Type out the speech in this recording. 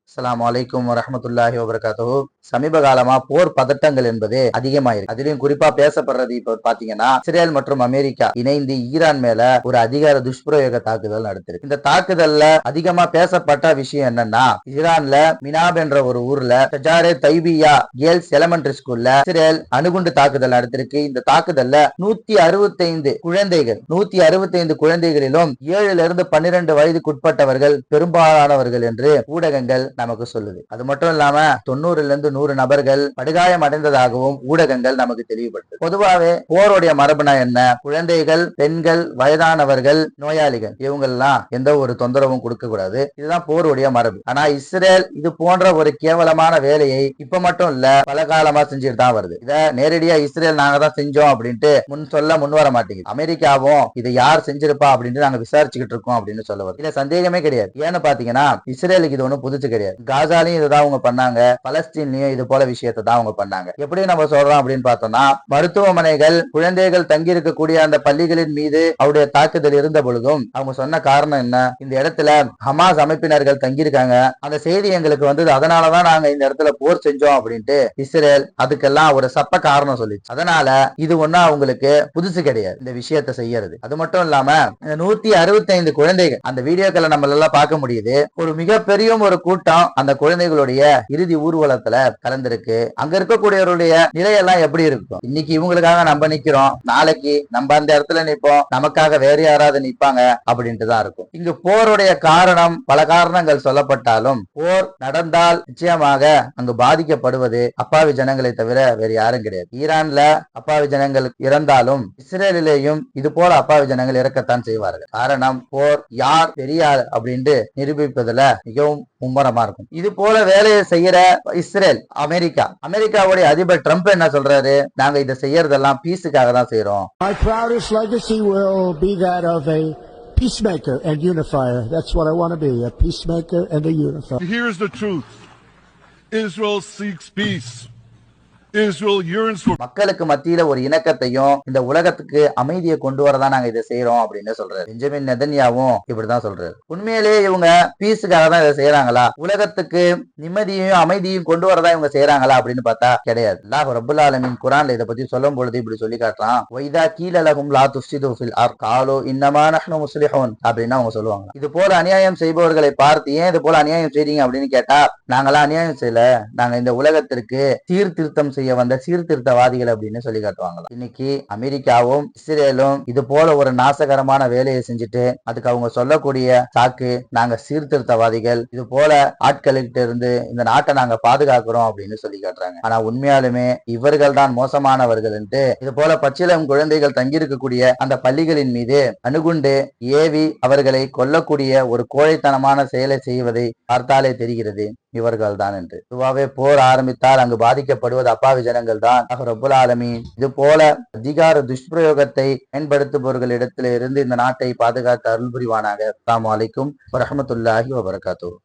அஸ்ஸலாமு அலைக்கும் வரஹ்மத்துல்லாஹி வபரகாத்துஹு. சமீப காலமா போர் பதட்டங்கள் என்பது அதிகமாயிருக்கு. அதிலும் குறிப்பா பேசப்படுறது இப்ப பாத்தீங்கன்னா இஸ்ரேல் மற்றும் அமெரிக்கா இணைந்து ஈரான் மேல ஒரு அதிகார துஷ்பிரயோக தாக்குதல் நடத்திருக்கு. இந்த தாக்குதல்ல அதிகமா பேசப்பட்ட விஷயம் என்னன்னா, ஈரான்ல மினாப் என்ற ஒரு ஊர்ல ஷஜாரே தைபியா கேர்ள்ஸ் எலிமெண்டரி ஸ்கூல்ல இஸ்ரேல் அணுகுண்டு தாக்குதல் நடத்திருக்கு. இந்த தாக்குதல்ல 165 குழந்தைகள் 165 குழந்தைகளிலும் 7ல இருந்து 12 வயதுக்குட்பட்டவர்கள் பெரும்பாலானவர்கள் என்று ஊடகங்கள் நமக்கு சொல்லுது. அது மட்டும் இல்லாம 90ல இருந்து 100 நபர்கள் படுகாயம் அடைந்ததாகவும் ஊடகங்கள் நமக்கு தெளிவுபடுத்துது. பொதுவாவே போருடைய மரபுனா என்ன? குழந்தைகள், பெண்கள், வயதானவர்கள், நோயாளிகள் இவங்கெல்லாம் எந்த ஒரு தொந்தரவும் கொடுக்க கூடாது. இதுதான் போருடைய மரபு. ஆனா இஸ்ரேல் இது போன்ற ஒரு கேவலமான வேலையை இப்ப மட்டும் இல்ல பல காலமா செஞ்சுட்டு தான் வருது. இத நேரடியா இஸ்ரேல் நாங்க தான் செஞ்சோம் அப்படின்ட்டு முன் வர மாட்டேங்குது. அமெரிக்காவும் இதை யார் செஞ்சிருப்பா அப்படின்னு நாங்க விசாரிச்சுக்கிட்டு இருக்கோம் அப்படின்னு சொல்ல வருது. இல்ல சந்தேகமே கிடையாது. ஏன்னு பாத்தீங்கன்னா இஸ்ரேலுக்கு இது ஒண்ணு புதுசு கிடையாது. காசாலையும் இதுதான் அவங்க பண்ணாங்க, பலஸ்தீன்லயும் இது போல விஷயத்தை தான் அவங்க பண்ணாங்க. எப்படி நம்ம சொல்றோம் அப்படின்னு பார்த்தோம்னா, மருத்துவமனைகள், குழந்தைகள் தங்கி இருக்கக்கூடிய அந்த பள்ளிகளின் மீது அவருடைய தாக்குதல் இருந்த பொழுதும் அவங்க சொன்ன காரணம் என்ன? இந்த இடத்துல ஹமாஸ் அமைப்பினர்கள் தங்கியிருக்காங்க, அந்த செய்தி எங்களுக்கு வந்தது, அதனாலதான் நாங்க இந்த இடத்துல போர் செஞ்சோம் அப்படின்ட்டு இஸ்ரேல் அதுக்கெல்லாம் ஒரு சப்ப காரணம் சொல்லிச்சு. அதனால இது ஒண்ணு அவங்களுக்கு புதுசு கிடையாது இந்த விஷயத்தை செய்யறது. அது மட்டும் இல்லாம 165 குழந்தைகள் அந்த வீடியோக்களை நம்ம எல்லாம் பார்க்க முடியுது. ஒரு மிகப்பெரிய ஒரு கூட்டம் அந்த குழந்தைகளுடைய இறுதி ஊர்வலத்துல கலந்திருக்கு. அங்க இருக்கக்கூடியவருடைய நிலையெல்லாம் எப்படி இருக்கும்? இன்னைக்கு இவங்களுக்காக நம்ம நிக்கிறோம், நாளைக்கு நம்ம அந்த இடத்துல நிற்போம், நமக்காக வேற யாராவது நிப்பாங்க அப்படின்ட்டு தான் இருக்கும். இங்கு போருடைய காரணம் பல காரணங்கள் சொல்லப்பட்டாலும் போர் நடந்தால் நிச்சயமாக அங்கு பாதிக்கப்படுவது அப்பாவி ஜனங்களை தவிர வேறு யாரும் கிடையாது. ஈரான்ல அப்பாவி ஜனங்கள் இறந்தாலும் இஸ்ரேலிலேயும் இது போல அப்பாவி ஜனங்கள் இறக்கத்தான் செய்வார்கள். காரணம் போர் யார் பெரியார் அப்படின்ட்டு நிரூபிப்பதுல மிகவும் மும்முரமா இருக்கும். இது போல வேலையை செய்யற இஸ்ரேல், அமெரிக்காவுடைய அதிபர் ட்ரம்ப் என்ன சொல்றாரு? நாங்க இதை செய்யறதெல்லாம் பீஸுக்காக தான் செய்யறோம். My proudest legacy will be that of a peacemaker and unifier. That's what I want to be, a peacemaker and a unifier. Here's the truth. Israel seeks peace. Israel yearns for மக்களுக்கு மத்தியில ஒரு இணக்கத்தையும் இந்த உலகத்துக்கு அமைதியை கொண்டு வரதான் நாங்க இதை செய்யறோம் அப்படின்னு சொல்றாரு. பெஞ்சமின் நெதன்யாவும் இப்படிதான் சொல்றாரு. உண்மையிலேயே இவங்க பீஸுக்காக தான் இதை செய்யறாங்களா? உலகத்துக்கு நிம்மதியையும் அமைதியும் கொண்டு வரதான் இவங்க செய்யறாங்களா அப்படின்னு பார்த்தா கிடையாது. அல்லாஹ் ரப்பல் ஆலமீன் குர்ஆன்ல இதை பத்தி சொல்லும் பொழுது இப்படி சொல்லி காட்டுறான். வைதா கீல லகும் லா துஃப்ஸிது ஃபில் அர்த் காலு இன்னமா நஹ்னு முஸ்லிஹூன் அப்படின்னு அவங்க சொல்லுவாங்க. இது போல அநியாயம் செய்பவர்களை பார்த்து ஏன் இது போல அநியாயம் செய்றீங்க அப்படின்னு கேட்டா, நாங்களாம் அநியாயம் செய்யல, நாங்க இந்த உலகத்திற்கு சீர்திருத்தம் செய்ய வந்த சீர்திருத்தவாதிகள் அப்படின்னு சொல்லி காட்டுவாங்களா. இன்னைக்கு அமெரிக்காவும் இஸ்ரேலும் இது போல ஒரு நாசகரமான வேலையை செஞ்சுட்டு அதுக்கு அவங்க சொல்லக்கூடிய சாக்கு நாங்க சீர்திருத்தவாதிகள், இது போல ஆட்களிட்ட இருந்து இந்த நாட்டை நாங்க பாதுகாக்கிறோம் அப்படின்னு சொல்லி காட்டுறாங்க. ஆனா உண்மையாலுமே இவர்கள் தான் மோசமானவர்கள் என்று இது போல பச்சிளம் குழந்தைகள் தங்கியிருக்கக்கூடிய அந்த பள்ளிகளின் மீது அணுகுண்டு ஏவி அவர்களை கொல்லக்கூடிய ஒரு கோழைத்தனமான செயலை செய்வதை பார்த்தாலே தெரிகிறது இவர்கள் தான் என்று. பொதுவாகவே போர் ஆரம்பித்தால் அங்கு பாதிக்கப்படுவது அப்பாவி ஜனங்கள் தான். ரப்பல் ஆலமீன் இது போல அதிகார துஷ்பிரயோகத்தை பயன்படுத்துபவர்களிடத்திலிருந்து இந்த நாட்டை பாதுகாத்து அருள் புரிவானாக. அஸ்ஸலாமு அலைக்கும் வரஹ்மத்துல்லாஹி வபரகாத்துஹு.